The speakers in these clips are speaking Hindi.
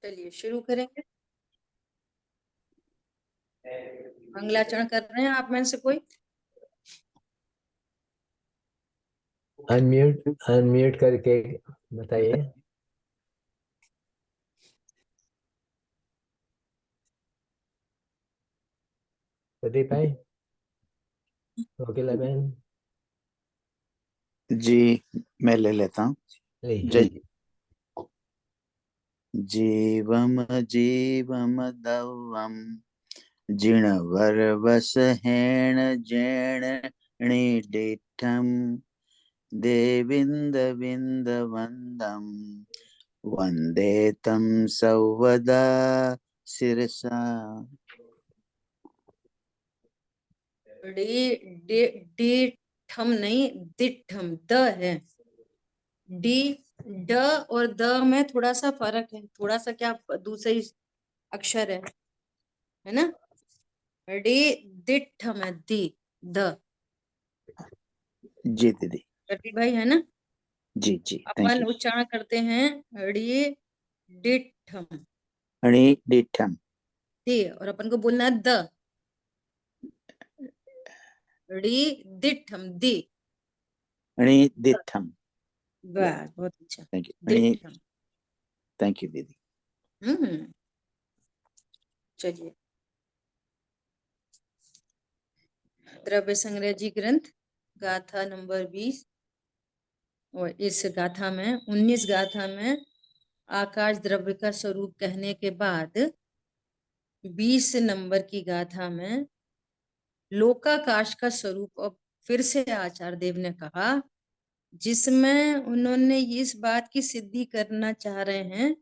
चलिए शुरू करेंगे। मंगलाचरण कर रहे हैं आप में से कोई? अनम्यूट अनम्यूट करके बताइए। प्रदीप भाई, कोकिला बहन, जी मैं ले लेता हूँ। लीजिए। जीवम जीवम दवम जिणवरवसहेण जेण णिडिठम देविंद विंद वंदम वंदे तम सौवदा शिरसा। डी डी डी ठम नहीं, दिठम द है। डी ड और द में थोड़ा सा फर्क है, थोड़ा सा क्या दूसरी अक्षर है ना। डी दिठम है, दी द। जी दीदी। प्रदीप भाई है ना। जी जी थैंक अपन यू। उच्चारण करते हैं डी दिठम णिडिठम दी, और अपन को बोलना है द। डी दिठम दी। णिडिठम। वाह बहुत अच्छा। थैंक यू दिठम। थैंक यू दीदी। चलिए, द्रव्य संग्रह जी ग्रंथ गाथा नंबर 20, और इस गाथा में 19 गाथा में आकाश द्रव्य का स्वरूप कहने के बाद 20 नंबर की गाथा में लोकाकाश का स्वरूप अब फिर से आचार्य देव ने कहा, जिसमें उन्होंने इस बात की सिद्धि करना चाह रहे हैं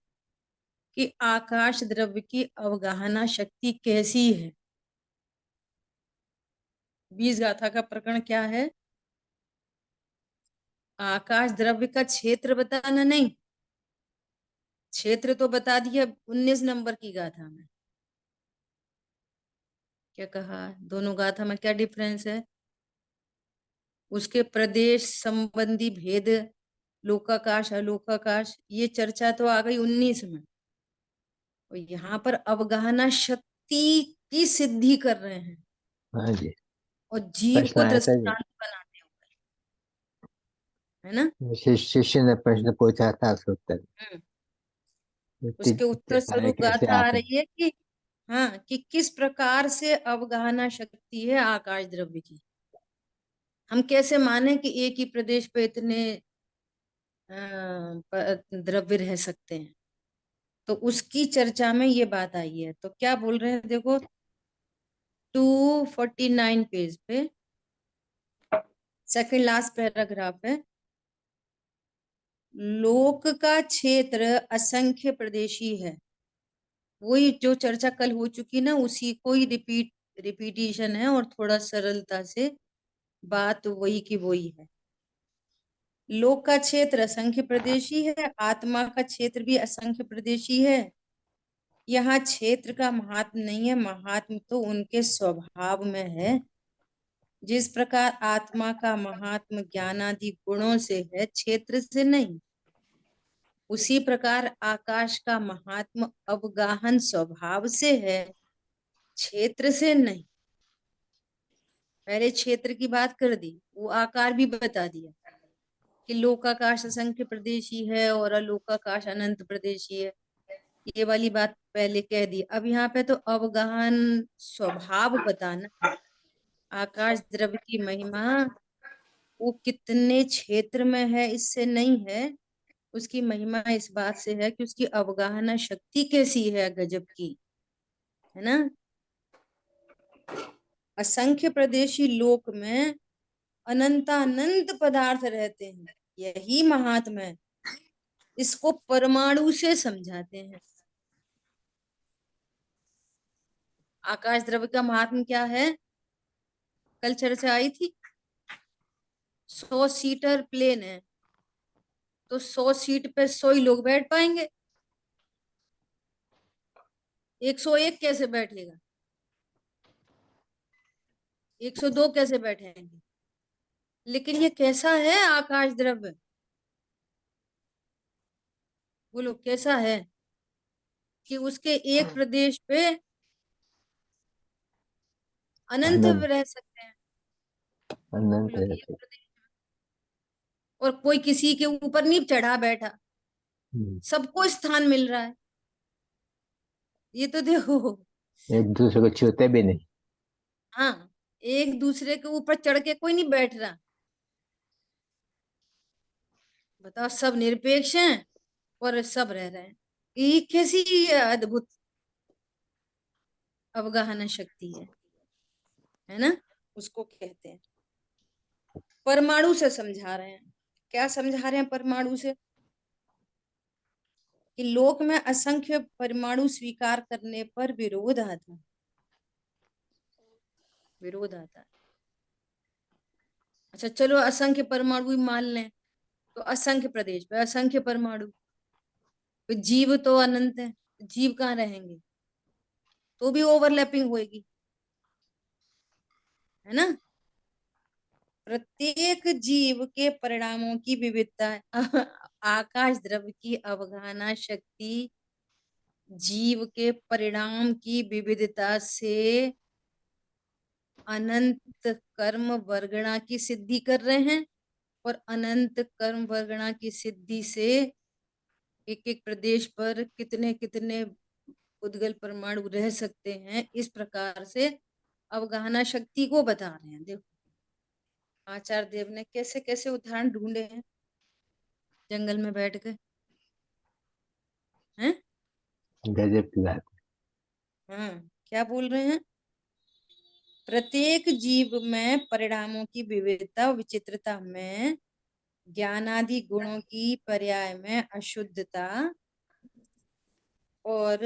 कि आकाश द्रव्य की अवगाहना शक्ति कैसी है। 20 गाथा का प्रकरण क्या है? आकाश द्रव्य का क्षेत्र बताना नहीं, क्षेत्र तो बता दिया 19 नंबर की गाथा में। क्या कहा? दोनों गाथा में क्या डिफरेंस है? उसके प्रदेश संबंधी भेद, लोकाकाश अलोकाकाश, ये चर्चा तो आ गई 19 में। और यहाँ पर अवगाहना शक्ति की सिद्धि कर रहे हैं हाँ जी, और जीव प्रश्न को आया था जी। दृष्टांत बनाते हुए, है ना। शिष्य ने प्रश्न पूछा था, उसका उत्तर उसके उत्तर स्वरूप कैसे गाथा आ आप। रही है कि हाँ, कि किस प्रकार से अवगाहना शक्ति है आकाश द्रव्य की। हम कैसे माने कि एक ही प्रदेश पे इतने द्रव्य रह सकते हैं। तो उसकी चर्चा में ये बात आई है। तो क्या बोल रहे हैं देखो, 249 पेज पे सेकंड लास्ट पैराग्राफ है। लोक का क्षेत्र असंख्य प्रदेशी है। वही जो चर्चा कल हो चुकी ना, उसी को ही रिपीटिशन है, और थोड़ा सरलता से बात वही की वही है। लोक का क्षेत्र असंख्य प्रदेशी है, आत्मा का क्षेत्र भी असंख्य प्रदेशी है। यहाँ क्षेत्र का महात्म नहीं है, महात्म तो उनके स्वभाव में है। जिस प्रकार आत्मा का महात्म ज्ञानादि गुणों से है, क्षेत्र से नहीं, उसी प्रकार आकाश का महात्म अवगाहन स्वभाव से है, क्षेत्र से नहीं। पहले क्षेत्र की बात कर दी, वो आकार भी बता दिया कि लोकाकाश असंख्य प्रदेशी है और अलोकाकाश अनंत प्रदेशी है। ये वाली बात पहले कह दी। अब यहाँ पे तो अवगाहन स्वभाव बताना है। आकाश द्रव्य की महिमा वो कितने क्षेत्र में है इससे नहीं है, उसकी महिमा इस बात से है कि उसकी अवगाहना शक्ति कैसी है, गजब की, है ना। असंख्य प्रदेशी लोक में अनंतानंत पदार्थ रहते हैं, यही महात्मा है। इसको परमाणु से समझाते हैं। आकाश द्रव्य का महात्म क्या है? कल चर्चा आई थी। 100 सीटर प्लेन है, तो 100 सीट पे 100 ही लोग बैठ पाएंगे। 101 कैसे बैठेगा? 102 कैसे बैठेंगे? लेकिन ये कैसा है आकाश द्रव्य? बोलो कैसा है? कि उसके एक प्रदेश पे अनंत अनंत रह सकते हैं। अनंत बोलो, एक रहते। प्रदेश और कोई किसी के ऊपर नहीं चढ़ा बैठा, सबको स्थान मिल रहा है। ये तो देखो। एक दूसरे को छूते भी नहीं। हाँ, एक दूसरे के ऊपर चढ़ के कोई नहीं बैठ रहा। बताओ, सब निरपेक्ष हैं और सब रह रहे हैं। ये कैसी अद्भुत अवगाहना शक्ति है ना। उसको कहते हैं। परमाणु से समझा रहे हैं। क्या समझा रहे हैं परमाणु से? कि लोक में असंख्य परमाणु स्वीकार करने पर विरोध आता है। विरोध आता है। अच्छा चलो, असंख्य परमाणु ही मान लें, तो असंख्य प्रदेश पे असंख्य परमाणु, तो जीव तो अनंत है, जीव कहाँ रहेंगे? तो भी ओवरलैपिंग होएगी, है ना। प्रत्येक जीव के परिणामों की विविधता आकाश द्रव्य की अवगाहना शक्ति जीव के परिणाम की विविधता से अनंत कर्म वर्गणा की सिद्धि कर रहे हैं, और अनंत कर्म वर्गणा की सिद्धि से एक एक प्रदेश पर कितने कितने उद्गल परमाणु रह सकते हैं, इस प्रकार से अवगाहना शक्ति को बता रहे हैं। देखो, आचार्य देव ने कैसे कैसे उदाहरण ढूंढे हैं जंगल में बैठ के, हैं। गजब की बात। हाँ, क्या बोल रहे हैं? प्रत्येक जीव में परिणामों की विविधता विचित्रता में ज्ञानादि गुणों की पर्याय में अशुद्धता और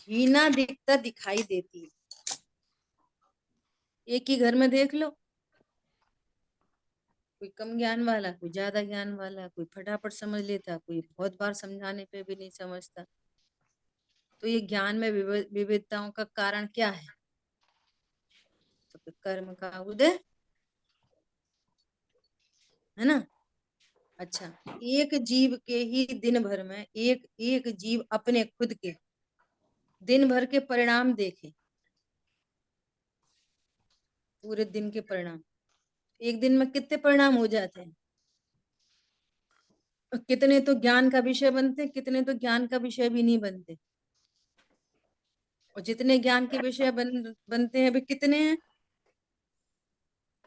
हीनादिकता दिखाई देती है। एक ही घर में देख लो, कोई कम ज्ञान वाला, कोई ज्यादा ज्ञान वाला, कोई फटाफट समझ लेता, कोई बहुत बार समझाने पे भी नहीं समझता। तो ये ज्ञान में विविधताओं का कारण क्या है? तो कर्म का उदय, है ना। अच्छा, एक जीव के ही दिन भर में एक एक जीव अपने खुद के दिन भर के परिणाम देखे, पूरे दिन के परिणाम। एक दिन में कितने परिणाम हो जाते हैं? और कितने तो ज्ञान का विषय बनते हैं, कितने तो ज्ञान का विषय भी नहीं बनते। और जितने ज्ञान के विषय बनते हैं वे कितने हैं?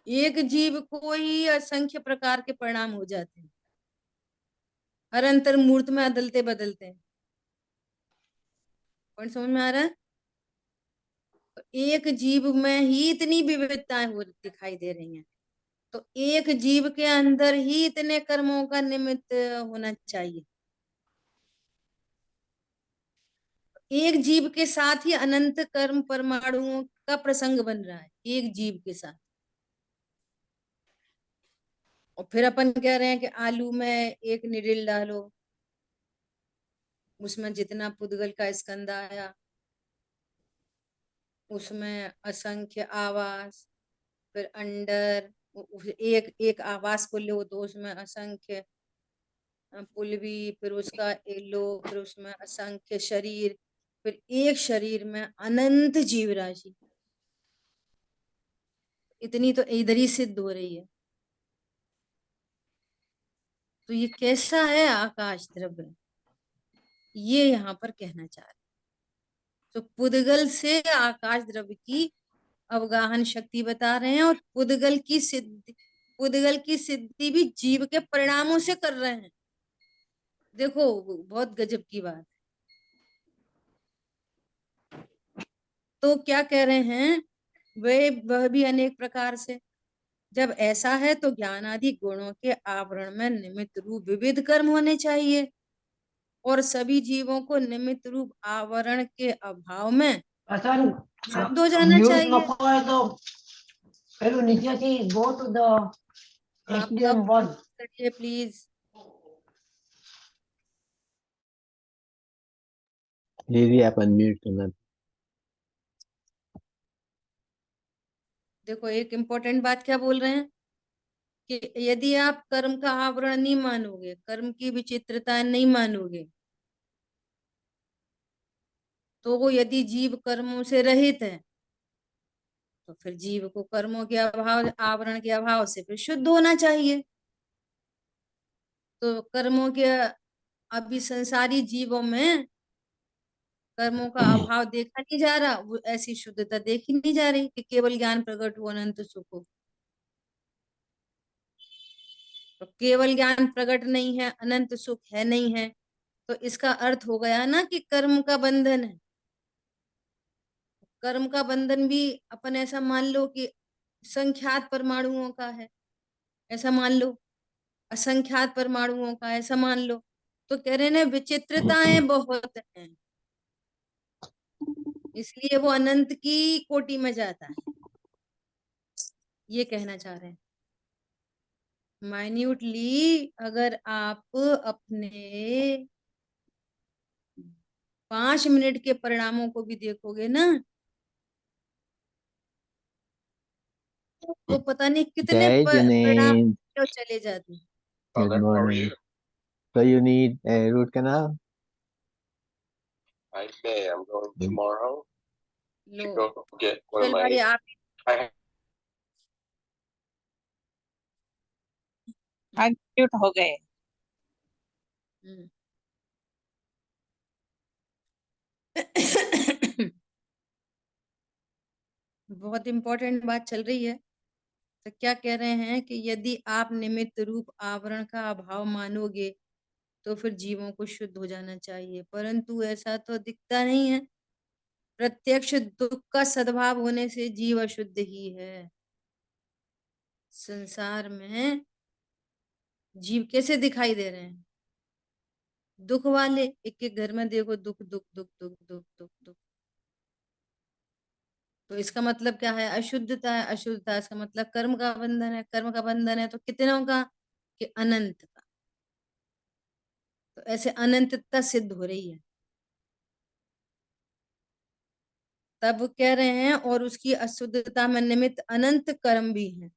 एक जीव को ही असंख्य प्रकार के परिणाम हो जाते हैं, हर अंतर मूर्त में अदलते बदलते हैं। पॉइंट समझ में आ रहा है? तो एक जीव में ही इतनी विविधताएं हो दिखाई दे रही हैं, तो एक जीव के अंदर ही इतने कर्मों का निमित्त होना चाहिए। एक जीव के साथ ही अनंत कर्म परमाणुओं का प्रसंग बन रहा है, एक जीव के साथ। और फिर अपन कह रहे हैं कि आलू में एक निडिल डालो, उसमें जितना पुद्गल का स्कंद आया, उसमें असंख्य आवास, फिर अंडर, एक एक आवास को लो तो उसमें असंख्य पुलवी, फिर उसका एलो, फिर उसमें असंख्य शरीर, फिर एक शरीर में अनंत जीव राशि। इतनी तो इधर ही सिद्ध हो रही है। तो ये कैसा है आकाश द्रव्य, ये यहाँ पर कहना चाह रहे। तो पुद्गल से आकाश द्रव्य की अवगाहन शक्ति बता रहे हैं, और पुद्गल की सिद्धि भी जीव के परिणामों से कर रहे हैं। देखो, बहुत गजब की बात। तो क्या कह रहे हैं? वह भी अनेक प्रकार से। जब ऐसा है तो ज्ञान आदि गुणों के आवरण में निमित्त रूप विविध कर्म होने चाहिए, और सभी जीवों को निमित्त रूप आवरण के अभाव में Hasan, शुद्ध हो जाना mute चाहिए। Mako itu. Pero initially go to the आपका HDM1. करिए प्लीज। दीदी आप अनम्यूट करना। देखो, एक इम्पोर्टेंट बात क्या बोल रहे हैं कि यदि आप कर्म का आवरण नहीं मानोगे, कर्म की विचित्रता नहीं मानोगे, तो वो यदि जीव कर्मों से रहित है, तो फिर जीव को कर्मों के अभाव, आवरण के अभाव से फिर शुद्ध होना चाहिए। तो कर्मों के, अभी संसारी जीवों में कर्मों का अभाव देखा नहीं जा रहा, वो ऐसी शुद्धता देखी नहीं जा रही कि केवल ज्ञान प्रकट हो, अनंत सुख हो। तो केवल ज्ञान प्रकट नहीं है, अनंत सुख है नहीं है, तो इसका अर्थ हो गया ना कि कर्म का बंधन है। कर्म का बंधन भी अपन ऐसा मान लो कि संख्यात परमाणुओं का है, ऐसा मान लो, असंख्यात परमाणुओं का ऐसा मान लो। तो कह रहे ना विचित्रताएं बहुत हैं, इसलिए वो अनंत की कोटि में जाता है, ये कहना चाह रहे हैं। माइन्यूटली अगर आप अपने 5 मिनट के परिणामों को भी देखोगे ना, तो पता नहीं कितने Jai परिणाम Junaid. तो चले जाते हैं। Good morning. So you need a root canal? I may. I'm going tomorrow low to go get one चल of भाई my. आप I अनम्यूट हो गए। बहुत इंपॉर्टेंट बात चल रही है। तो क्या कह रहे हैं कि यदि आप निमित्त रूप आवरण का अभाव मानोगे, तो फिर जीवों को शुद्ध हो जाना चाहिए, परंतु ऐसा तो दिखता नहीं है। प्रत्यक्ष दुख का सद्भाव होने से जीव अशुद्ध ही है। संसार में जीव कैसे दिखाई दे रहे हैं? दुख वाले, एक एक घर में देखो दुख दुख दुख दुख दुख दुख दुख। तो इसका मतलब क्या है? अशुद्धता है। अशुद्धता इसका मतलब कर्म का बंधन है। कर्म का बंधन है तो कितनों का? कि अनंत का। तो ऐसे अनंतता सिद्ध हो रही है। तब कह रहे हैं और उसकी अशुद्धता में निमित्त अनंत कर्म भी है।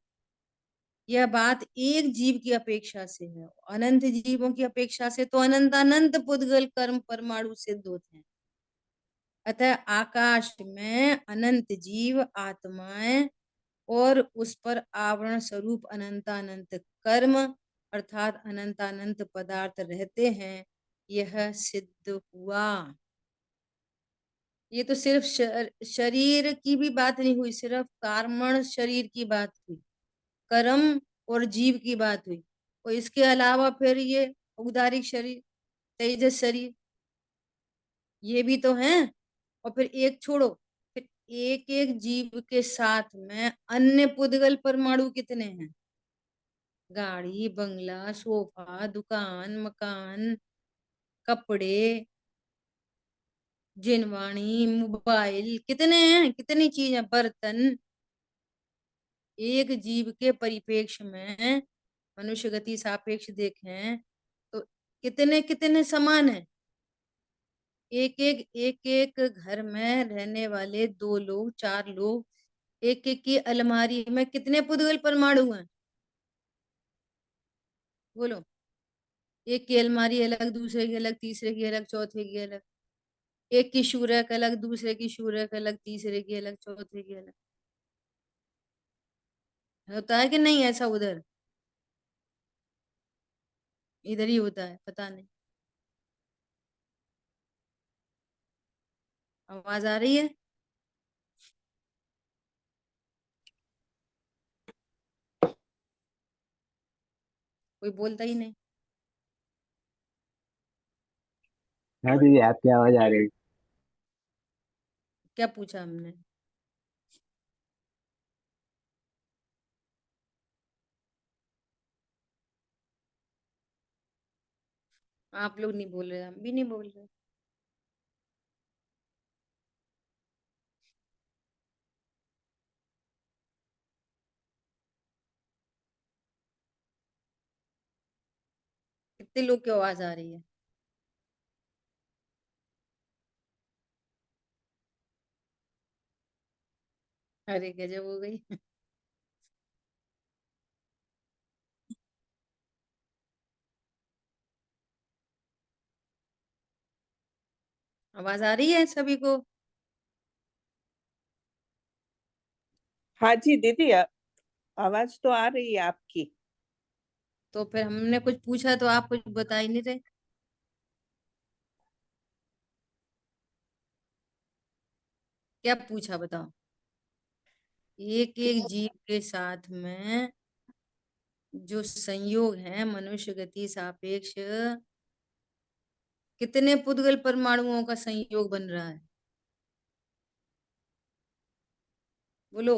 यह बात एक जीव की अपेक्षा से है, अनंत जीवों की अपेक्षा से तो अनंत अनंत पुद्गल कर्म परमाणु सिद्ध होते हैं। अतः आकाश में अनंत जीव आत्माएं और उस पर आवरण स्वरूप अनंतानंत कर्म अर्थात अनंतानंत पदार्थ रहते हैं, यह सिद्ध हुआ। ये तो सिर्फ शरीर की भी बात नहीं हुई, सिर्फ कार्मण शरीर की बात हुई, कर्म और जीव की बात हुई। और इसके अलावा फिर ये औदारिक शरीर, तेजस शरीर, ये भी तो हैं। और फिर एक छोड़ो, फिर एक एक जीव के साथ में अन्य पुद्गल परमाणु कितने हैं? गाड़ी, बंगला, सोफा, दुकान, मकान, कपड़े, जिनवाणी, मोबाइल, कितने हैं? कितनी चीजें, बर्तन। एक जीव के परिप्रेक्ष्य में मनुष्य गति सापेक्ष देखें तो कितने कितने समान है। एक एक घर में रहने वाले 2 लोग, 4 लोग, एक एक की अलमारी में कितने पुद्गल परमाणु हैं? बोलो। एक की अलमारी अलग, दूसरे की अलग, तीसरे की अलग, चौथे की अलग। एक की शूरक अलग, दूसरे की शूरक अलग, तीसरे की अलग, चौथे की अलग। होता है कि नहीं ऐसा? उधर इधर ही होता है, पता नहीं। आवाज आ रही है? कोई बोलता ही नहीं। हाँ दीदी, आपकी आवाज आ रही है। क्या पूछा हमने? आप लोग नहीं बोल रहे, हम भी नहीं बोल रहे। कितने लोग की आवाज आ रही है? अरे गजब हो गई। आवाज आ रही है सभी को? हाँ जी दीदी, आवाज तो आ रही है आपकी। तो फिर हमने कुछ पूछा तो आप कुछ बता ही नहीं रहे। क्या पूछा बताओ? एक एक जीव के साथ में जो संयोग है मनुष्य गति सापेक्ष, कितने पुद्गल परमाणुओं का संयोग बन रहा है? बोलो।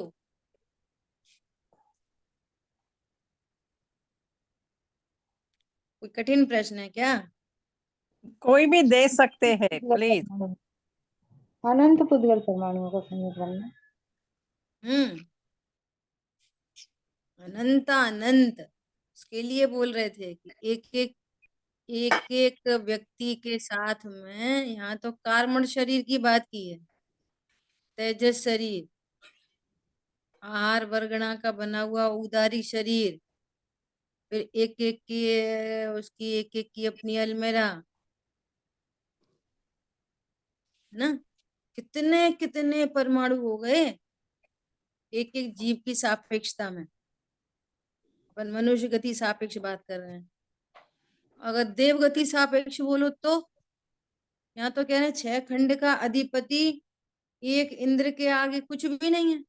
कोई कठिन प्रश्न है क्या? कोई भी दे सकते हैं प्लीज। अनंत पुद्गल परमाणुओं का संयोग बनना। अनंत अनंत, उसके लिए बोल रहे थे कि एक एक व्यक्ति के साथ में, यहाँ तो कार्बन शरीर की बात की है, तेजस शरीर, आहार वर्गणा का बना हुआ उदारी शरीर, फिर एक एक की उसकी एक एक की अपनी अलमेरा, है ना? कितने कितने परमाणु हो गए एक एक जीव की सापेक्षता में। अपन मनुष्य गति सापेक्ष बात कर रहे हैं। अगर देव गति सापेक्ष बोलो तो यहाँ तो कह रहे हैं 6 खंड का अधिपति एक इंद्र के आगे कुछ भी नहीं है।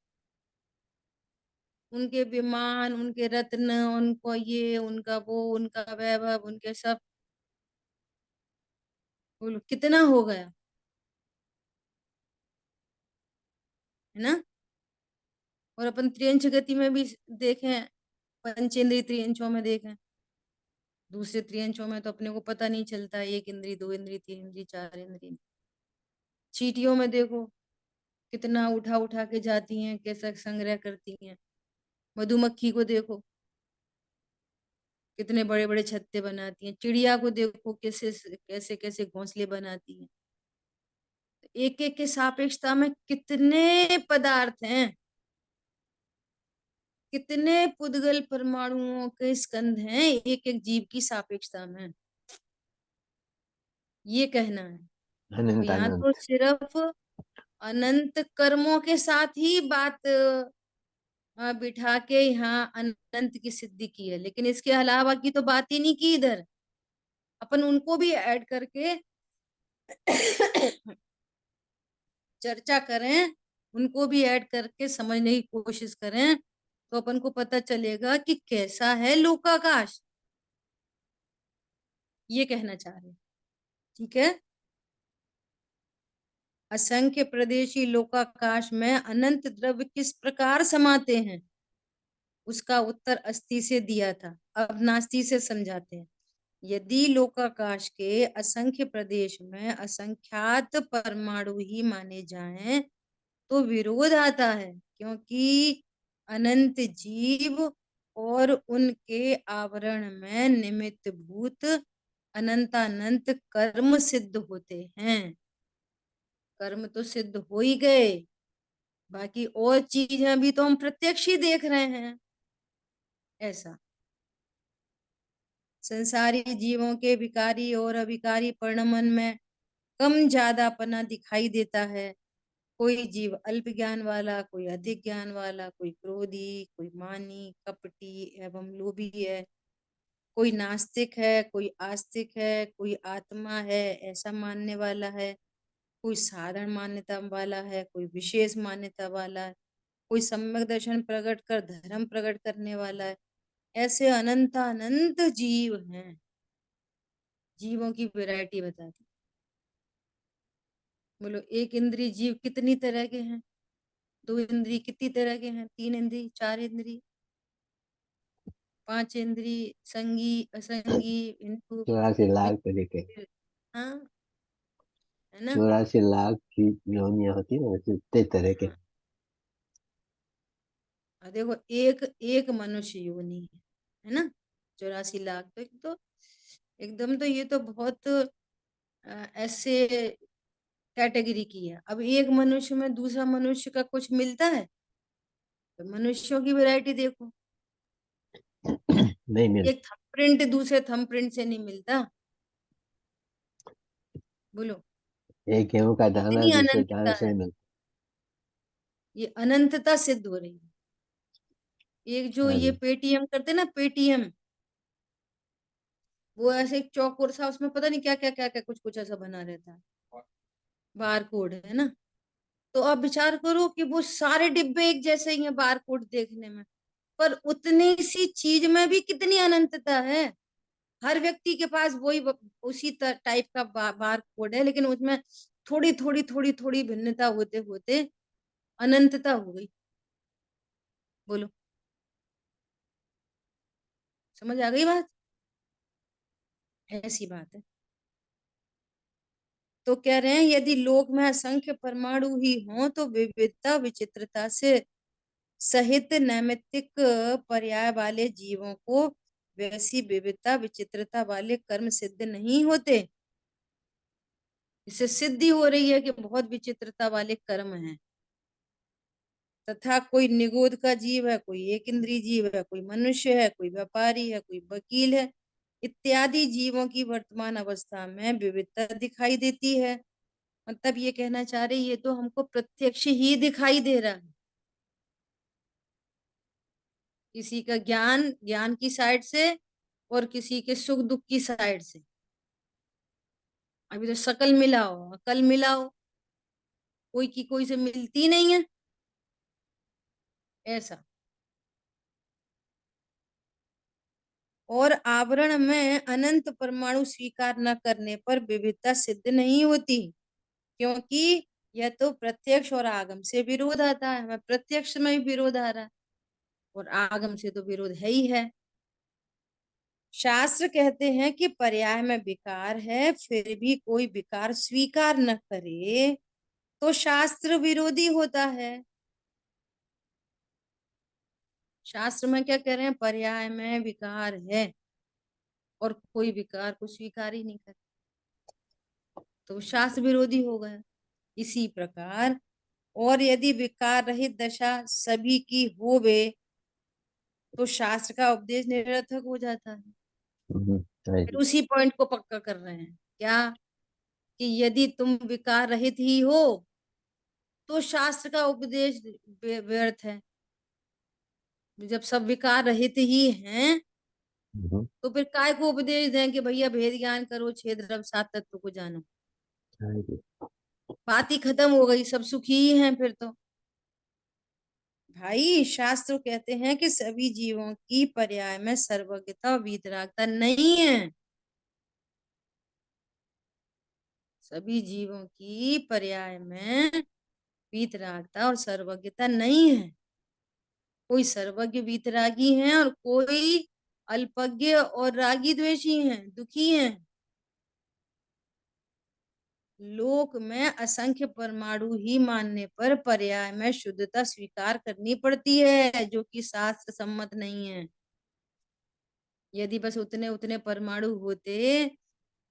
उनके विमान, उनके रत्न, उनको ये, उनका वो, उनका वैभव, उनके सब, बोलो कितना हो गया, है ना? और अपन त्रियंच गति में भी देखें, पंचेंद्रिय त्रियंचों में देखें, दूसरे त्रियंचों में तो अपने को पता नहीं चलता, एक इंद्री, दो इंद्री, तीन इंद्री, चार इंद्री। चींटियों में देखो कितना उठा उठा के जाती हैं, कैसा संग्रह करती हैं। मधुमक्खी को देखो कितने बड़े बड़े छत्ते बनाती हैं। चिड़िया को देखो कैसे कैसे कैसे घोंसले बनाती हैं। एक एक के सापेक्षता में कितने पदार्थ हैं, कितने पुद्गल परमाणुओं के स्कंध हैं एक एक जीव की सापेक्षता में, ये कहना है। तो अनंत यहाँ तो अनंत। सिर्फ अनंत कर्मों के साथ ही बात बिठा के यहाँ अनंत की सिद्धि की है, लेकिन इसके अलावा की तो बात ही नहीं की इधर। अपन उनको भी ऐड करके चर्चा करें, उनको भी ऐड करके समझने की कोशिश करें, तो अपन को पता चलेगा कि कैसा है लोकाकाश, ये कहना चाह रहे हैं। ठीक है। असंख्य प्रदेशी लोकाकाश में अनंत द्रव्य किस प्रकार समाते हैं, उसका उत्तर अस्थि से दिया था, अब नास्ति से समझाते हैं। यदि लोकाकाश के असंख्य प्रदेश में असंख्यात परमाणु ही माने जाएं तो विरोध आता है, क्योंकि अनंत जीव और उनके आवरण में निमित्त भूत अनंतानंत कर्म सिद्ध होते हैं। कर्म तो सिद्ध हो ही गए, बाकी और चीजें अभी तो हम प्रत्यक्ष ही देख रहे हैं। ऐसा संसारी जीवों के विकारी और अविकारी परिणमन में कम ज्यादापना दिखाई देता है। कोई जीव अल्प ज्ञान वाला, कोई अधिक ज्ञान वाला, कोई क्रोधी, कोई मानी, कपटी एवं लोभी है, कोई नास्तिक है, कोई आस्तिक है, कोई आत्मा है ऐसा मानने वाला है, कोई साधारण मान्यता वाला है, कोई विशेष मान्यता वाला है, कोई सम्यक दर्शन प्रकट कर धर्म प्रकट करने वाला है। ऐसे अनंत अनंत जीव हैं। जीवों की वैरायटी बता दी। बोलो एक इंद्रिय जीव कितनी तरह के हैं? दो इंद्री कितनी तरह के हैं? तीन इंद्री, चार इंद्री, पांच इंद्री, संगी असंगी, इंदु, 84 लाख तरीके। हाँ, है ना? 84 लाख की योनियां होती है ना, वैसे इतने तरह के। देखो एक एक मनुष्य योनि है ना, 84 लाख, तो एकदम तो ये तो बहुत ऐसे कैटेगरी की है। अब एक मनुष्य में दूसरा मनुष्य का कुछ मिलता है? तो मनुष्यों की वैरायटी देखो, नहीं मिल। एक थंबप्रिंट दूसरे थंबप्रिंट से नहीं मिलता। बोलो एक गेहूं का दाना इतनी दूसरे अनंतता दाने से है, नहीं मिलता। ये अनंतता सिद्ध हो रही है। एक जो हाँ ये जी। पेटीएम करते ना, पेटीएम, वो ऐसे एक चौकोर सा, उसमें पता नहीं क्या क्या क्या क्या कुछ कुछ ऐसा बना रहता है, बार कोड है ना। तो आप विचार करो कि वो सारे डिब्बे एक जैसे ही हैं बार कोड देखने में, पर उतनी सी चीज में भी कितनी अनंतता है। हर व्यक्ति के पास वही उसी टाइप का बार कोड है, लेकिन उसमें थोड़ी थोड़ी थोड़ी थोड़ी भिन्नता होते होते अनंतता हो गई। बोलो, समझ आ गई बात? ऐसी बात है। तो कह रहे हैं यदि लोक में असंख्य परमाणु ही हों तो विविधता विचित्रता से सहित नैमित्तिक पर्याय वाले जीवों को वैसी विविधता विचित्रता वाले कर्म सिद्ध नहीं होते। इससे सिद्धि हो रही है कि बहुत विचित्रता वाले कर्म हैं। तथा कोई निगोद का जीव है, कोई एक इंद्रिय जीव है, कोई मनुष्य है, कोई व्यापारी है, कोई वकील है, इत्यादि जीवों की वर्तमान अवस्था में विविधता दिखाई देती है। मतलब ये कहना चाह रही, ये तो हमको प्रत्यक्ष ही दिखाई दे रहा है। किसी का ज्ञान ज्ञान की साइड से और किसी के सुख दुख की साइड से। अभी तो शकल मिलाओ, अकल मिलाओ, कोई की कोई से मिलती नहीं है ऐसा। और आवरण में अनंत परमाणु स्वीकार न करने पर विविधता सिद्ध नहीं होती, क्योंकि यह तो प्रत्यक्ष और आगम से विरोध आता है। हमें प्रत्यक्ष में भी विरोध आ रहा है और आगम से तो विरोध है ही है। शास्त्र कहते हैं कि पर्याय में विकार है, फिर भी कोई विकार स्वीकार न करे तो शास्त्र विरोधी होता है। शास्त्र में क्या कह रहे हैं? पर्याय में विकार है और कोई विकार को स्वीकार ही नहीं करे तो शास्त्र विरोधी हो गया। इसी प्रकार और यदि विकार रहित दशा सभी की होवे तो शास्त्र का उपदेश निरर्थक हो जाता है। हाँ फिर जी। उसी पॉइंट को पक्का कर रहे हैं क्या, कि यदि तुम विकार रहित ही हो तो शास्त्र का उपदेश व्यर्थ है। जब सब विकार रहित ही हैं तो फिर काय को उपदेश दें कि भैया भेद ज्ञान करो, छेद द्रव्य सात तत्व को जानो। हाँ जी। बात ही खत्म हो गई, सब सुखी ही हैं फिर तो। भाई शास्त्र कहते हैं कि सभी जीवों की पर्याय में सर्वज्ञता और वीतरागता नहीं है। सभी जीवों की पर्याय में वीतरागता और सर्वज्ञता नहीं है। कोई सर्वज्ञ वीतरागी हैं और कोई अल्पज्ञ और रागी द्वेषी हैं, दुखी हैं। लोक में असंख्य परमाणु ही मानने पर पर्याय में शुद्धता स्वीकार करनी पड़ती है, जो कि शास्त्र सम्मत नहीं है। यदि बस उतने उतने परमाणु होते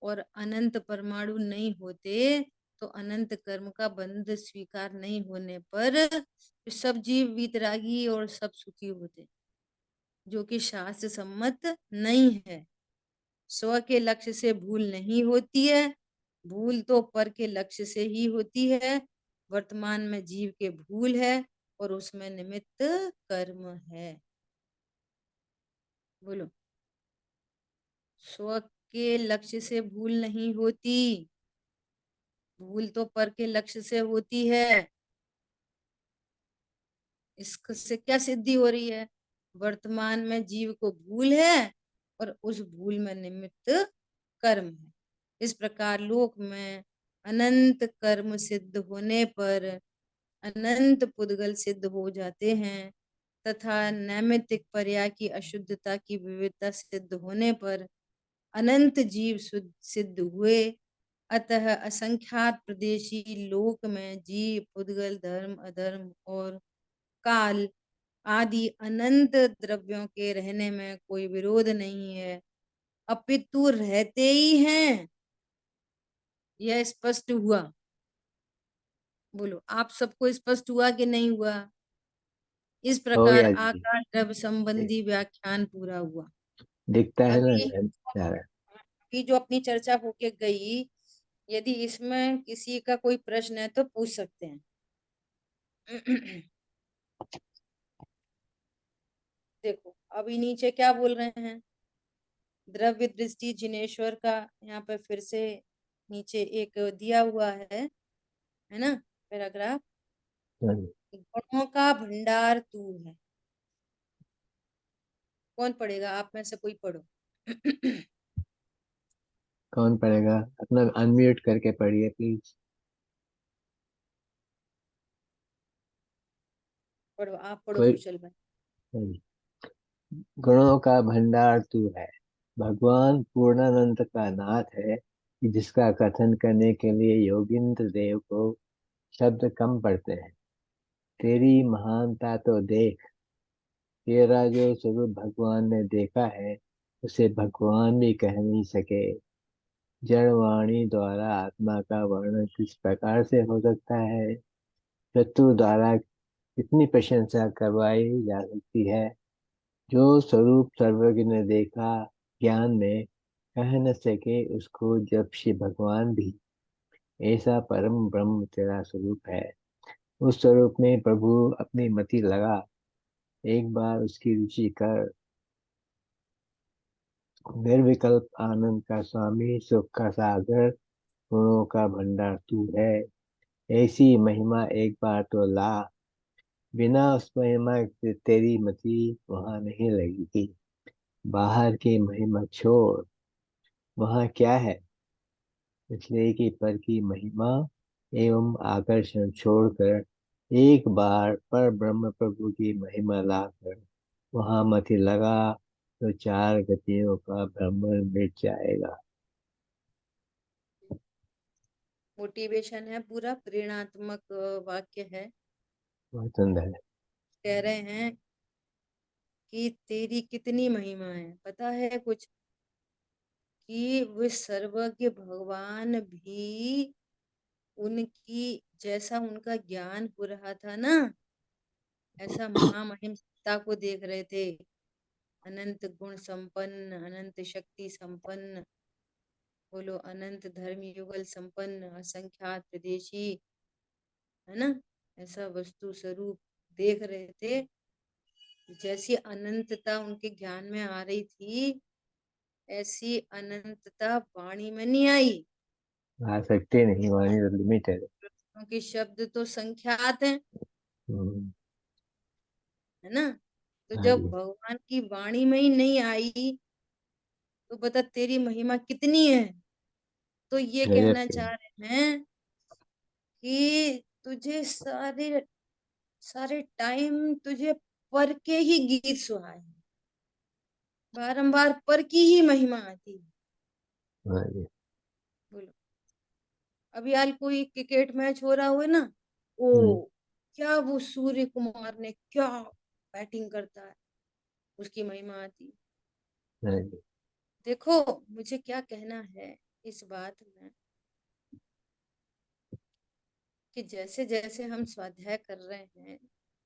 और अनंत परमाणु नहीं होते तो अनंत कर्म का बंध स्वीकार नहीं होने पर सब जीव वीतरागी और सब सुखी होते, जो कि शास्त्र सम्मत नहीं है। स्व के लक्ष्य से भूल नहीं होती है, भूल तो पर के लक्ष्य से ही होती है। वर्तमान में जीव के भूल है और उसमें निमित्त कर्म है। बोलो, स्व के लक्ष्य से भूल नहीं होती, भूल तो पर के लक्ष्य से होती है। इससे क्या सिद्धि हो रही है? वर्तमान में जीव को भूल है और उस भूल में निमित्त कर्म है। इस प्रकार लोक में अनंत कर्म सिद्ध होने पर अनंत पुद्गल सिद्ध हो जाते हैं, तथा नैमित्तिक पर्याय की अशुद्धता की विविधता सिद्ध होने पर अनंत जीव सिद्ध हुए। अतः असंख्यात प्रदेशी लोक में जीव पुद्गल धर्म अधर्म और काल आदि अनंत द्रव्यों के रहने में कोई विरोध नहीं है, अपितु रहते ही हैं। यह स्पष्ट हुआ? बोलो, आप सबको स्पष्ट हुआ कि नहीं हुआ? इस हो प्रकार गया जी। आकाश द्रव्य संबंधी व्याख्यान पूरा हुआ। दिखता है ना अभी प्यारा। अभी जो अपनी चर्चा होके गई यदि इसमें किसी का कोई प्रश्न है तो पूछ सकते हैं। देखो अभी नीचे क्या बोल रहे हैं, द्रव्य दृष्टि जिनेश्वर का यहाँ पे फिर से नीचे एक दिया हुआ है ना पैराग्राफ। हाँ जी। गुणों का भंडार तू है। कौन पढ़ेगा, आप में से कोई पढ़ो। कौन पढ़ेगा? अपना अनम्यूट करके पढ़िए प्लीज। पढ़ो, आप पढ़ो कोई? कुशल भाई। हाँ जी। गुणों का भंडार तू है, भगवान पूर्णानंद का नाथ है कि जिसका कथन करने के लिए योगींद्र देव को शब्द कम पड़ते हैं। तेरी महानता तो देख, तेरा जो स्वरूप भगवान ने देखा है उसे भगवान भी कह नहीं सके। जड़ वाणी द्वारा आत्मा का वर्णन किस प्रकार से हो सकता है? शत्रु द्वारा कितनी प्रशंसा करवाई जा सकती है? जो स्वरूप सर्वज्ञ ने देखा ज्ञान में कह न सके उसको, जब श्री भगवान भी ऐसा परम ब्रह्म तेरा स्वरूप है। उस स्वरूप में प्रभु अपनी मति लगा, एक बार उसकी रुचि कर। निर्विकल्प आनंद का स्वामी, सुख का सागर, गुणों का भंडार तू है। ऐसी महिमा एक बार तो ला, बिना उस महिमा के तेरी मति वहां नहीं लगेगी। बाहर की महिमा छोड़, वहां क्या है? इसलिए कि पर की महिमा एवं आकर्षण छोड़कर एक बार पर ब्रह्म प्रभु की महिमा लाकर वहां मति लगा तो चार गतियों का भ्रमण मिट जाएगा। मोटिवेशन है, पूरा प्रेरणात्मक वाक्य है। बहुत सुंदर है। कह रहे हैं कि तेरी कितनी महिमा है, पता है कुछ, कि वे सर्वज्ञ भगवान भी उनकी जैसा उनका ज्ञान हो रहा था ना, ऐसा महामहिम सत्ता को देख रहे थे। अनंत गुण संपन्न, अनंत शक्ति संपन्न, बोलो अनंत धर्म युगल संपन्न, असंख्यात प्रदेशी, है ना, ऐसा वस्तु स्वरूप देख रहे थे। जैसी अनंतता उनके ज्ञान में आ रही थी, ऐसी अनंतता वाणी में नहीं आई, आ सकते नहीं, वाणी तो लिमिटेड है। क्योंकि शब्द तो संख्यात हैं, हम्म, है ना। तो हाँ जब जी। भगवान की वाणी में ही नहीं आई तो बता तेरी महिमा कितनी है। तो ये गजब कहना की। चाह रहे हैं कि तुझे सारे सारे टाइम तुझे पर के ही गीत सुनाए, बारंबार पर की ही महिमा आती है। हाँ जी। बोलो, अभी हाल कोई क्रिकेट मैच हो रहा हो ना, ओ हम्म, क्या वो सूर्य कुमार ने क्या बैटिंग करता है, उसकी महिमा आती है। हाँ जी। देखो मुझे क्या कहना है इस बात में, कि जैसे जैसे हम स्वाध्याय कर रहे हैं,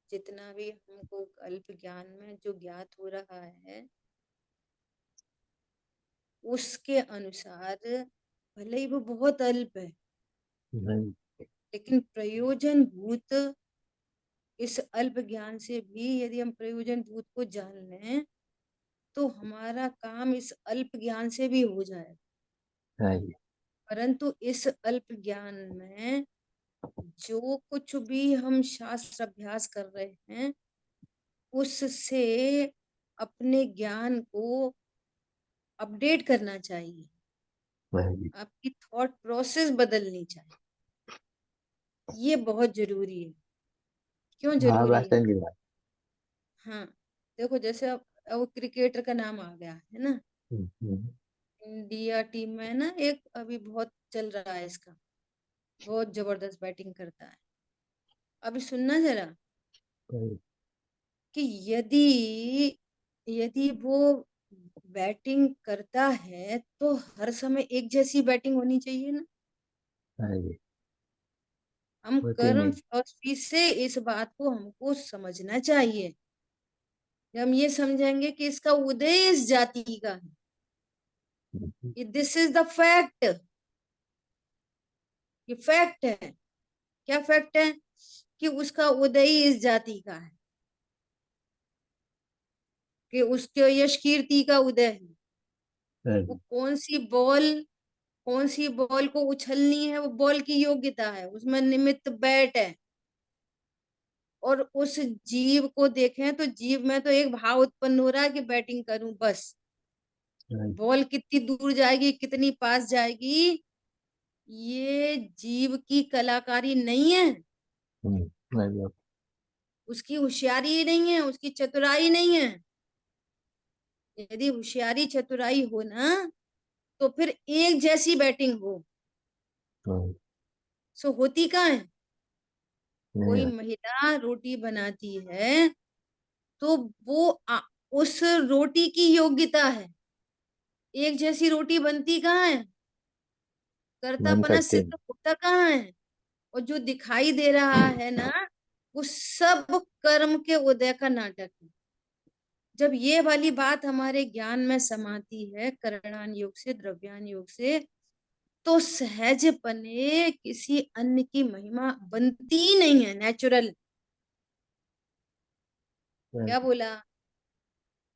जितना भी हमको अल्प ज्ञान में जो ज्ञात हो रहा है, उसके अनुसार भले ही वो बहुत अल्प है, हाँ जी। लेकिन प्रयोजन भूत इस अल्प ज्ञान से भी यदि हम प्रयोजन भूत को जान लें तो हमारा काम इस अल्प ज्ञान से भी हो जाए। हाँ जी। परंतु इस अल्प ज्ञान में जो कुछ भी हम शास्त्र अभ्यास कर रहे हैं, उससे अपने ज्ञान को अपडेट करना चाहिए, हाँ जी। आपकी थॉट प्रोसेस बदलनी चाहिए। ये बहुत जरूरी है। क्यों हाँ, जरूरी है? वास्तव की बात। हाँ, देखो जैसे अब वो क्रिकेटर का नाम आ गया है ना, हम्म, इंडिया टीम में ना, एक अभी बहुत चल रहा है इसका, बहुत जबरदस्त बैटिंग करता है। अभी सुनना जरा, हाँ कि यदि यदि वो बैटिंग करता है तो हर समय एक जैसी बैटिंग होनी चाहिए ना। हाँ जी। हम होती कर्म नहीं। फिलॉसफी से इस बात को हमको समझना चाहिए। जब हम ये समझेंगे कि इसका उदय इस जाति का है, हम्म, दिस इज द फैक्ट, ये फैक्ट है। क्या फैक्ट है? कि उसका उदय ही इस जाति का है, कि उसके यश कीर्ति का उदय है। वो कौन सी बॉल को उछलनी है, वो बॉल की योग्यता है, उसमें निमित्त बैट है। और उस जीव को देखें तो जीव में तो एक भाव उत्पन्न हो रहा है कि बैटिंग करूं बस। बॉल कितनी दूर जाएगी, कितनी पास जाएगी, ये जीव की कलाकारी नहीं है, उसकी होशियारी नहीं है, उसकी चतुराई नहीं है। यदि होशियारी चतुराई हो ना, तो फिर एक जैसी बैटिंग हो। सो होती कहाँ है? कोई महिला रोटी बनाती है तो वो उस रोटी की योग्यता है। एक जैसी रोटी बनती कहाँ है? मन कर्तापना करते सिद्ध होता कहाँ है? और जो दिखाई दे रहा है ना, वो सब कर्म के उदय का नाटक है। जब ये वाली बात हमारे ज्ञान में समाती है करणान योग से, द्रव्यान योग से, तो सहजपने किसी अन्य की महिमा बनती ही नहीं है, नेचुरल। क्या बोला?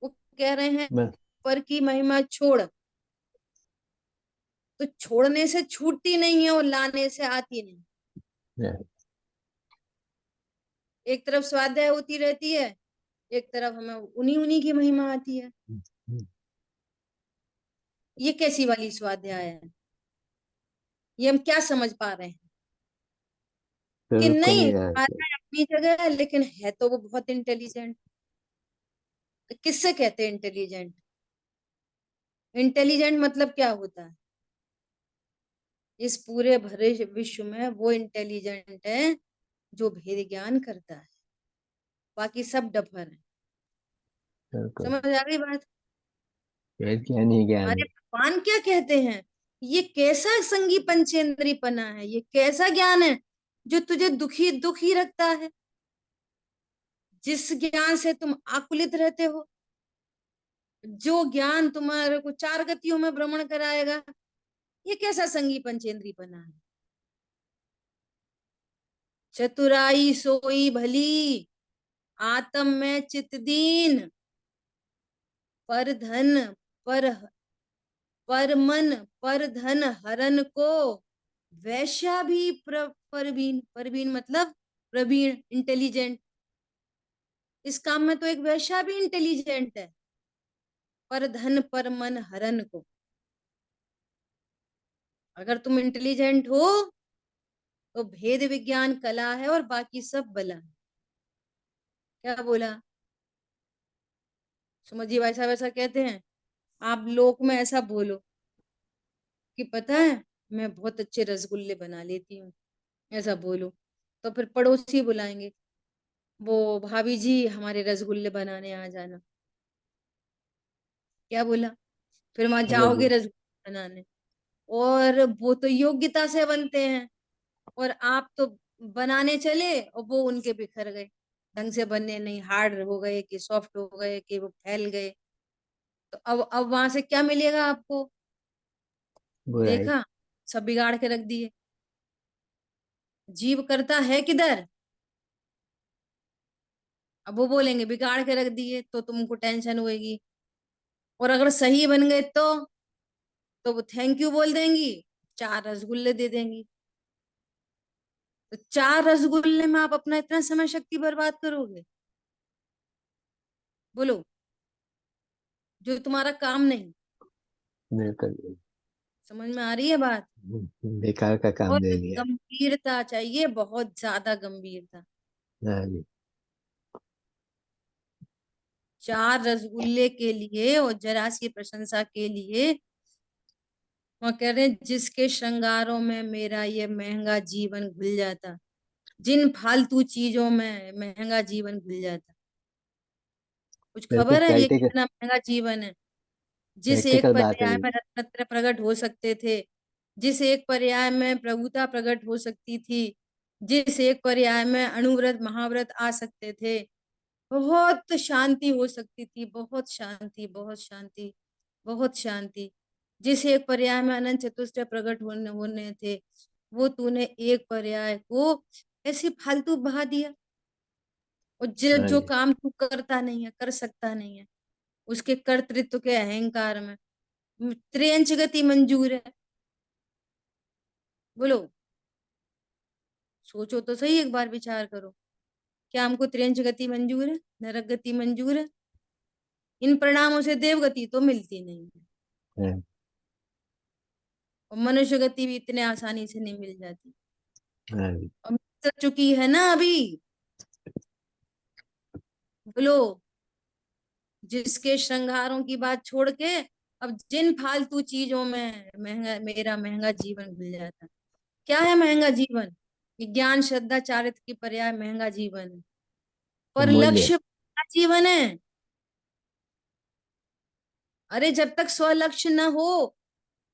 वो कह रहे हैं पर की महिमा छोड़, तो छोड़ने से छूटती नहीं है और लाने से आती नहीं। एक तरफ स्वाध्याय होती रहती है, एक तरफ हमें उन्हीं उन्हीं की महिमा आती है। ये कैसी वाली स्वाध्याय है? ये हम क्या समझ पा रहे हैं? कि नहीं, स्वाध्याय अपनी जगह है, लेकिन है तो वो बहुत इंटेलिजेंट। किससे कहते हैं इंटेलिजेंट? इंटेलिजेंट मतलब क्या होता है? इस पूरे भरे विश्व में वो इंटेलिजेंट है जो भेद ज्ञान करता है, बाकी सब डफर है। समझ आ गई बात? ज्ञानी हमारे भगवान क्या कहते हैं? ये कैसा संगी पंचेंद्रीपना है, ये कैसा ज्ञान है जो तुझे दुखी दुखी रखता है, जिस ज्ञान से तुम आकुलित रहते हो, जो ज्ञान तुम्हारे को चार गतियों में भ्रमण कराएगा, ये कैसा संगी पंचेंद्रीपना है? चतुराई सोई भली, आत्म में चित दीन, पर धन पर मन पर धन हरन को, वैश्या भी परवीन। परवीन मतलब प्रवीण, इंटेलिजेंट। इस काम में तो एक वैश्या भी इंटेलिजेंट है, पर धन पर मन हरन को। अगर तुम इंटेलिजेंट हो तो भेद विज्ञान कला है और बाकी सब बला है। क्या बोला? समझिए, वैसा वैसा कहते हैं। आप लोक में ऐसा बोलो कि पता है मैं बहुत अच्छे रसगुल्ले बना लेती हूँ, ऐसा बोलो, तो फिर पड़ोसी बुलाएंगे, वो भाभी जी हमारे रसगुल्ले बनाने आ जाना। क्या बोला? फिर वहां जाओगे रसगुल्ले बनाने, और वो तो योग्यता से बनते हैं, और आप तो बनाने चले और वो उनके बिखर गए, ढंग से बनने नहीं, हार्ड हो गए कि सॉफ्ट हो गए कि वो फैल गए। तो अब वहां से क्या मिलेगा आपको? देखा, सब बिगाड़ के रख दिए। जीव करता है किधर? अब वो बोलेंगे बिगाड़ के रख दिए, तो तुमको टेंशन होगी। और अगर सही बन गए तो वो थैंक यू बोल देंगी, चार रसगुल्ले दे देंगी। तो चार रसगुल्ले में आप अपना इतना समय शक्ति बर्बाद करोगे? बोलो, जो तुम्हारा काम नहीं। बिल्कुल समझ में आ रही है बात? बेकार का काम बहुत दे दिया। गंभीरता चाहिए, बहुत ज्यादा गंभीरता। हाँ जी। चार रसगुल्ले के लिए और जरा सी प्रशंसा के लिए वह कह रहे हैं, जिसके श्रृंगारों में मेरा ये महंगा जीवन घुल जाता, जिन फालतू चीजों में महंगा जीवन घुल जाता। कुछ बिल्कुल खबर है ये कितना महंगा जीवन है? जिस एक प्रैक्टिकल बात है पर्याय ये। में रत्नत्र प्रकट हो सकते थे, जिस एक पर्याय में प्रभुता प्रकट हो सकती थी, जिस एक पर्याय में अणुव्रत महाव्रत आ सकते थे, बहुत शांति हो सकती थी, बहुत शांति, बहुत शांति, बहुत शांति। जिस एक पर्याय में अनंत चतुष्टय प्रकट होने होने थे, वो तूने एक पर्याय को ऐसे फालतू बहा दिया। और हाँ जो जी। काम तू करता नहीं है, कर सकता नहीं है, उसके कर्तृत्व के अहंकार में त्रियंच गति मंजूर है। बोलो, सोचो तो सही, एक बार विचार करो। क्या हमको त्रियंच गति मंजूर है? नरक गति मंजूर है? इन परिणामों से देवगति तो मिलती नहीं है, हाँ और मनुष्य गति भी इतने आसानी से नहीं मिल जाती। हाँ जी। और मिल चुकी है ना अभी। बोलो, जिसके श्रृंगारों की बात छोड़ के अब जिन फालतू चीजों में मेरा महंगा जीवन मिल जाता। क्या है महंगा जीवन? ये ज्ञान श्रद्धा चारित्र की पर्याय महंगा जीवन है, पर अमूल्य। लक्ष्य का जीवन है। अरे जब तक स्वलक्ष्य न हो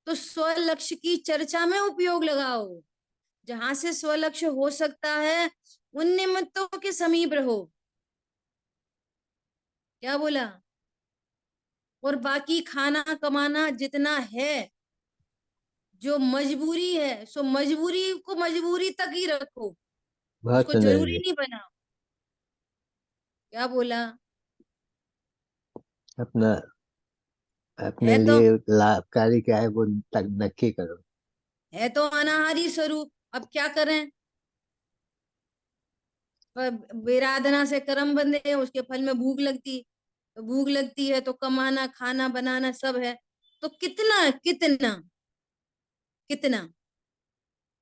तो स्वलक्ष्य की चर्चा में उपयोग लगाओ। जहां से स्वलक्ष्य हो सकता है उन निमित्तों के समीप रहो। क्या बोला? और बाकी खाना कमाना जितना है, जो मजबूरी है सो मजबूरी को मजबूरी तक ही रखो, बहुत उसको सुंदर जरूरी जी। नहीं बनाओ। क्या बोला? अपना अपने है तो लिए लाभकारी क्या है वो तक नक्की करो। है तो अनाहारी स्वरूप। अब क्या करें? पर वेराधना से कर्म बंधे हैं, उसके फल में भूख लगती। तो भूख लगती है तो कमाना खाना बनाना सब है। तो कितना कितना कितना,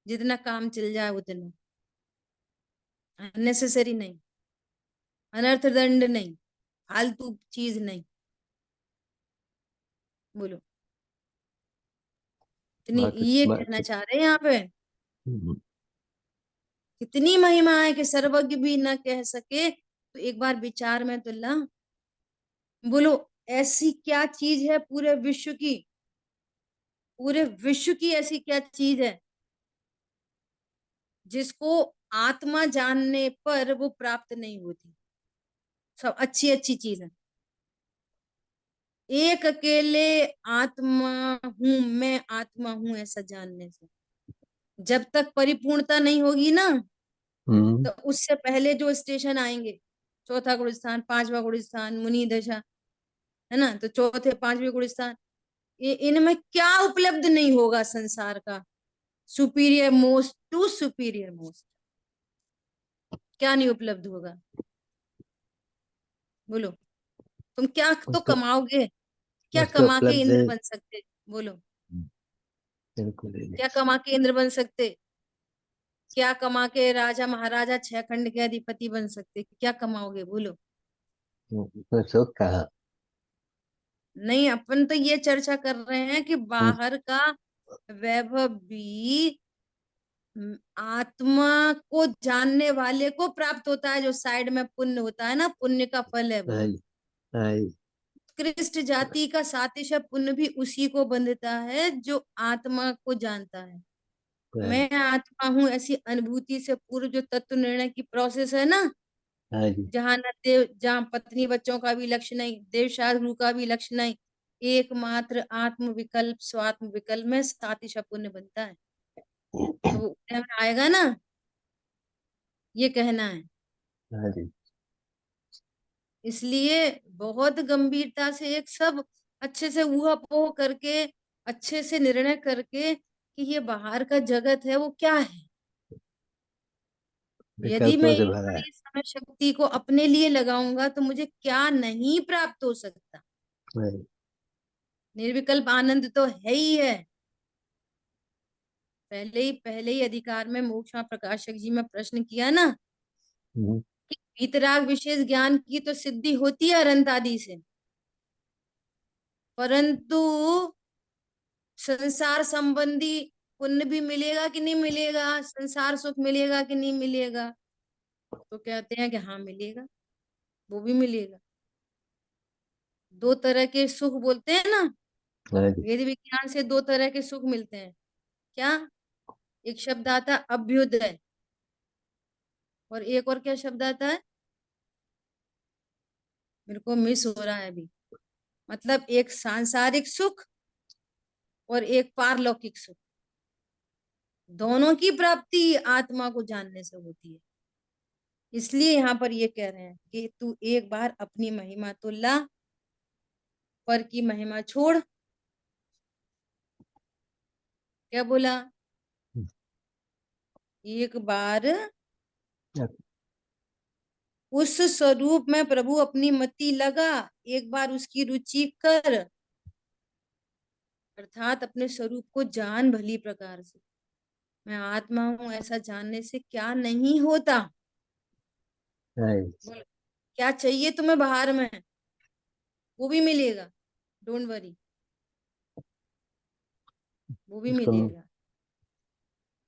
जितना काम चल जाए उतना, अननेसेसरी नहीं, अनर्थ दंड नहीं, फालतू चीज नहीं। बोलो, इतनी बहुत ये कहना बहुत। चाह रहे हैं यहाँ पे। हम्म, कितनी महिमा है कि सर्वज्ञ भी न कह सके, तो एक बार विचार में तो ला। बोलो, ऐसी क्या चीज है पूरे विश्व की, पूरे विश्व की ऐसी क्या चीज है जिसको आत्मा जानने पर वो प्राप्त नहीं होती? सब अच्छी अच्छी चीज है। एक अकेले आत्मा हूं, मैं आत्मा हूं ऐसा जानने से जब तक परिपूर्णता नहीं होगी ना, हम्म, तो उससे पहले जो स्टेशन आएंगे, चौथा गुण स्थान, पांचवा गुण स्थान, मुनि दशा, है ना, तो चौथे पांचवे गुण स्थान, इनमें क्या उपलब्ध नहीं होगा संसार का? Superior most to superior most, क्या नहीं उपलब्ध होगा? बोलो, तुम क्या तो उसको कमाओगे? क्या उसको कमा के उपलब्ध। इंद्र बन सकते? बोलो, बिल्कुल ही क्या नहीं। कमा के इंद्र बन सकते? क्या कमा के राजा महाराजा 6 खंड के अधिपति बन सकते? क्या कमाओगे? बोलो। उसमें सुख कहाँ। नहीं, अपन तो ये चर्चा कर रहे हैं कि हम्म, बाहर का वैभव भी आत्मा को जानने वाले को प्राप्त होता है। जो साइड में पुण्य होता है ना, पुण्य का फल है वो। हाँ जी, हाँ जी, उत्कृष्ट जाति का सातिशय पुण्य भी उसी को बंधता है जो आत्मा को जानता है। हाँ जी, मैं आत्मा हूं ऐसी अनुभूति से पूर्व जो तत्व निर्णय की प्रोसेस है ना, हाँ जी। जहां न देव, जहां पत्नी बच्चों का भी लक्ष्य नहीं, देव शास्त्र का भी लक्ष्य नहीं, एकमात्र आत्म विकल्प स्वात्म विकल्प में सातिशय पुण्य बनता है। तो वो उदय में आएगा ना, ये कहना है। हाँ जी। इसलिए बहुत गंभीरता से एक सब अच्छे से ऊहापोह करके, अच्छे से निर्णय करके कि ये बाहर का जगत है वो क्या है। यदि मैं विकल्पों से इस भरा है। बड़ी समय शक्ति को अपने लिए लगाऊंगा तो मुझे क्या नहीं प्राप्त हो सकता? हाँ जी। निर्विकल्प आनंद तो है ही है। पहले ही अधिकार में मोक्षा प्रकाशक जी में प्रश्न किया ना हम्म, कि वीतराग विशेष ज्ञान की तो सिद्धि होती है अनंत आदि से, परंतु संसार संबंधी पुण्य भी मिलेगा कि नहीं मिलेगा, संसार सुख मिलेगा कि नहीं मिलेगा? तो कहते हैं कि हाँ मिलेगा, वो भी मिलेगा। दो तरह के सुख बोलते हैं ना, हाँ जी। वेद विज्ञान से दो तरह के सुख मिलते हैं। क्या? एक शब्द आता है अभ्युदय, और एक और क्या शब्द आता है, मेरे को मिस हो रहा है अभी। मतलब एक सांसारिक सुख और एक पारलौकिक सुख। दोनों की प्राप्ति आत्मा को जानने से होती है। इसलिए यहाँ पर ये कह रहे हैं कि तू एक बार अपनी महिमा तो ला, पर की महिमा छोड़। क्या बोला? एक बार उस स्वरूप में प्रभु अपनी मति लगा, एक बार उसकी रुचि कर, अर्थात अपने स्वरूप को जान भली प्रकार से। मैं आत्मा हूं ऐसा जानने से क्या नहीं होता। बोलो, क्या चाहिए तुम्हें बाहर में, वो भी मिलेगा, डोंट वरी, वो भी उसको मिलेगा।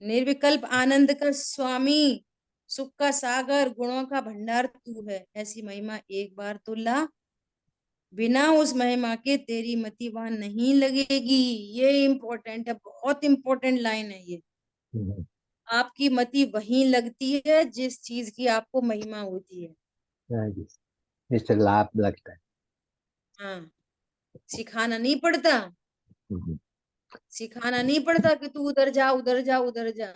निर्विकल्प आनंद का स्वामी, सुख का सागर, गुणों का भंडार तू है, ऐसी महिमा एक बार तो ला, बिना उस महिमा के तेरी मति वहां नहीं लगेगी। ये इम्पोर्टेंट है, बहुत इम्पोर्टेंट लाइन है ये। आपकी मति वहीं लगती है जिस चीज की आपको महिमा होती है। हाँ जी, इससे लाभ लगता है। हाँ, सिखाना नहीं पड़ता, सिखाना नहीं पड़ता कि तू उधर जा उधर जा उधर जा।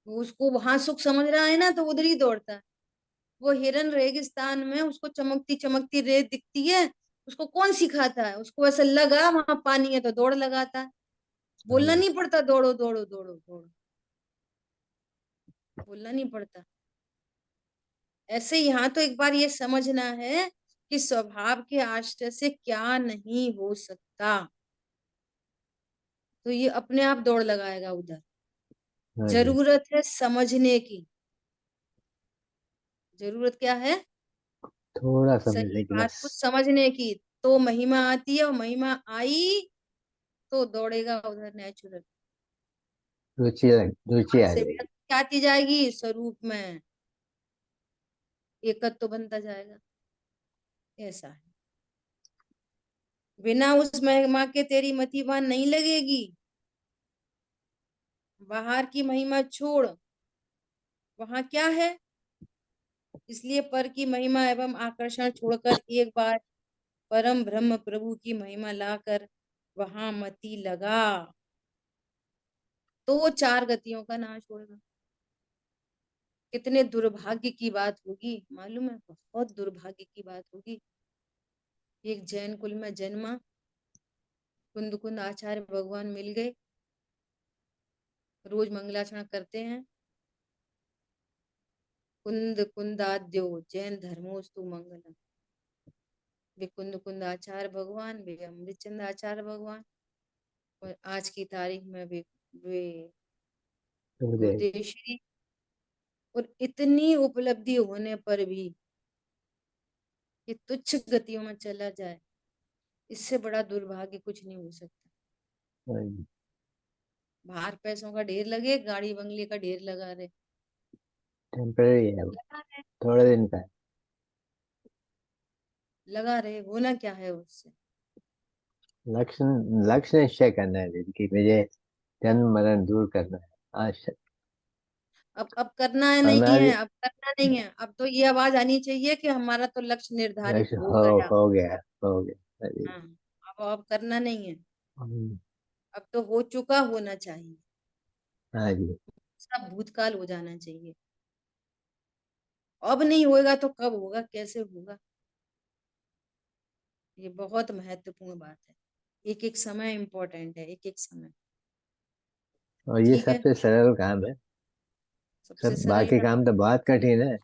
वो उसको वहां सुख समझ रहा है ना, तो उधर ही दौड़ता है। वो हिरन रेगिस्तान में, उसको चमकती चमकती रेत दिखती है, उसको कौन सिखाता है? उसको ऐसा लगा वहां पानी है तो दौड़ लगाता है। बोलना नहीं पड़ता दौड़ो दौड़ो दौड़ो दौड़ो, बोलना नहीं पड़ता। ऐसे यहाँ तो एक बार ये समझना है कि स्वभाव के आश्रय से क्या नहीं हो सकता, तो ये अपने आप दौड़ लगाएगा उधर। हाँ जी, जरूरत है समझने की। जरूरत क्या है? थोड़ा सही समझने की बात बस। को समझने की, तो महिमा आती है, और महिमा आई तो दौड़ेगा उधर नेचुरल। रुचि वहां आ से जाएगी। क्या आती जाएगी? स्वरूप में एकत्व तो बनता जाएगा। ऐसा है, बिना उस महिमा के तेरी मति वहां नहीं लगेगी। बाहर की महिमा छोड़, वहां क्या है? इसलिए पर की महिमा एवं आकर्षण छोड़कर एक बार परम ब्रह्म प्रभु की महिमा लाकर वहां मति लगा, तो चार गतियों का नाश होगा। कितने दुर्भाग्य की बात होगी, मालूम है? बहुत दुर्भाग्य की बात होगी। एक जैन कुल में जन्मा, कुंद कुंद आचार्य भगवान मिल गए, रोज मंगलाचरण करते हैं। कुंद कुंदाद्यो जैन धर्मोस्तु मंगलम। वे कुंद कुंद आचार्य भगवान, वे अमृतचंद आचार्य भगवान, और आज की तारीख में वे गुरुदेव श्री। और इतनी उपलब्धि होने पर भी ये तुच्छ गतियों में चला जाए, इससे बड़ा दुर्भाग्य कुछ नहीं हो सकता। बाहर पैसों का ढेर लगे, गाड़ी बंगले का ढेर लगा रहे, टेम्पररी है वो, लगा रहे, थोड़े दिन का है। लगा रहे, होना क्या है उससे? लक्ष्य लक्ष्य निश्चय करना है कि मुझे जन्म मरण दूर करना है। आज अब करना है नहीं है, हमारी अब करना नहीं है, अब तो ये आवाज आनी चाहिए कि हमारा तो लक्ष्य निर्धारित लक्ष्य हो गया। हो गया, हो गया। अरे, हाँ, अब करना नहीं है, हम्म, अब तो हो चुका, होना चाहिए, हाँ जी, सब भूतकाल हो जाना चाहिए। अब नहीं होगा तो कब होगा, कैसे होगा? ये बहुत महत्वपूर्ण बात है। एक एक समय इम्पोर्टेंट है, एक एक समय। और ये ठीक है, सबसे सरल काम है। सबसे सब सरल बाकी काम, काम तो बहुत कठिन है।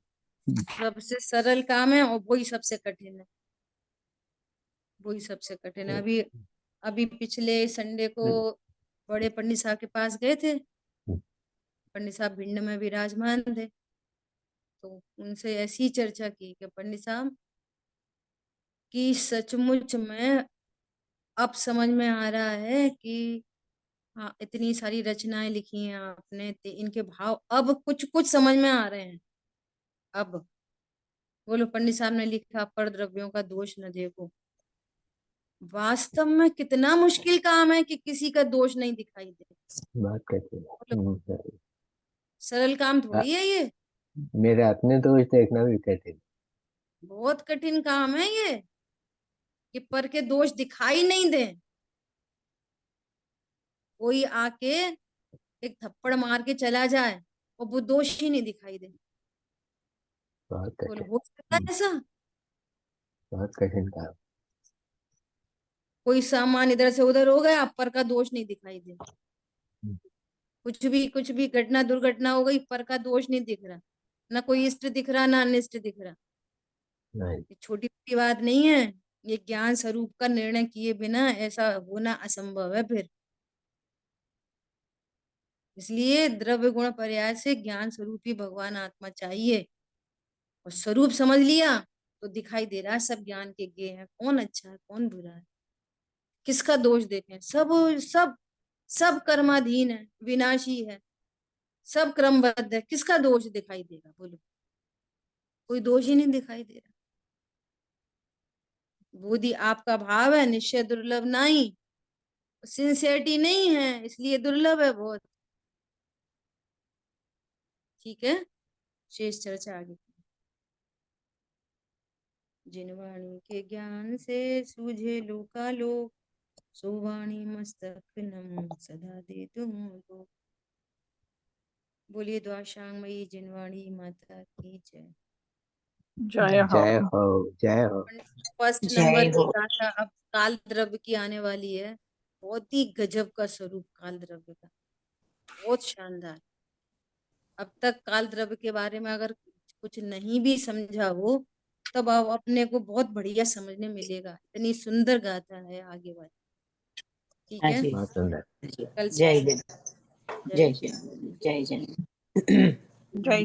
सबसे सरल काम है, और वही सबसे कठिन है, वही सबसे कठिन है। अभी अभी पिछले संडे को बड़े पंडित साहब के पास गए थे। पंडित साहब भिंड में विराजमान थे, तो उनसे ऐसी चर्चा की कि पंडित साहब कि सचमुच में अब समझ में आ रहा है कि हाँ, इतनी सारी रचनाएं लिखी हैं आपने, तो इनके भाव अब कुछ कुछ समझ में आ रहे हैं। अब बोलो, पंडित साहब ने लिखा पर द्रव्यों का दोष न देखो। वास्तव में कितना मुश्किल काम है कि किसी का दोष नहीं दिखाई दे। बात कठिन बोलो, है। सरल काम आ, थोड़ी है ये, मेरे अपने दोष देखना भी कठिन। बहुत कठिन काम है ये, कि पर के दोष दिखाई नहीं दे। कोई आके एक थप्पड़ मार के चला जाए और वो दोष ही नहीं दिखाई दे। बहुत बोलो कठिन, हो सकता है ऐसा? बहुत कठिन काम। कोई सामान इधर से उधर हो गया, पर का दोष नहीं दिखाई दे। कुछ भी घटना दुर्घटना हो गई, पर का दोष नहीं दिख रहा, ना कोई इष्ट दिख रहा ना अनिष्ट दिख रहा। नहीं, ये छोटी छोटी बात नहीं है। ये ज्ञान स्वरूप का निर्णय किए बिना ऐसा होना असंभव है फिर। इसलिए द्रव्य गुण पर्याय से ज्ञान स्वरूप ही भगवान आत्मा चाहिए। और स्वरूप समझ लिया तो दिखाई दे रहा है सब ज्ञान के ज्ञेय है, कौन अच्छा है कौन बुरा है, किसका दोष देखें। सब सब सब कर्माधीन है, विनाशी है, सब क्रमबद्ध है, किसका दोष दिखाई देगा बोलो? कोई दोष ही नहीं दिखाई दे रहा। बुद्धि आपका भाव है, निश्चय दुर्लभ नहीं, सिंसियरिटी नहीं है, इसलिए दुर्लभ है बहुत। ठीक है, शेष चर्चा आगे। जिन वाणी के ज्ञान से सूझे लोकालोक, सो वाणी मस्तक नम सदा दे तुम लोग। बोलिए द्वाशांगमयी जिनवाणी माता की जय। जय हो। जय हो, जय हो। फर्स्ट नंबर जय हो। देखा था, अब काल द्रव्य की आने वाली है। बहुत ही गजब का स्वरूप काल द्रव्य का, बहुत शानदार। अब तक काल द्रव्य के बारे में अगर कुछ नहीं भी समझा हो, तब अब अपने को बहुत बढ़िया समझने मिलेगा। इतनी सुंदर गाथा है आगे वाली। ठीक हाँ है, जी। बहुत सुंदर। कल जय से जय जय जय जय जय जय। जय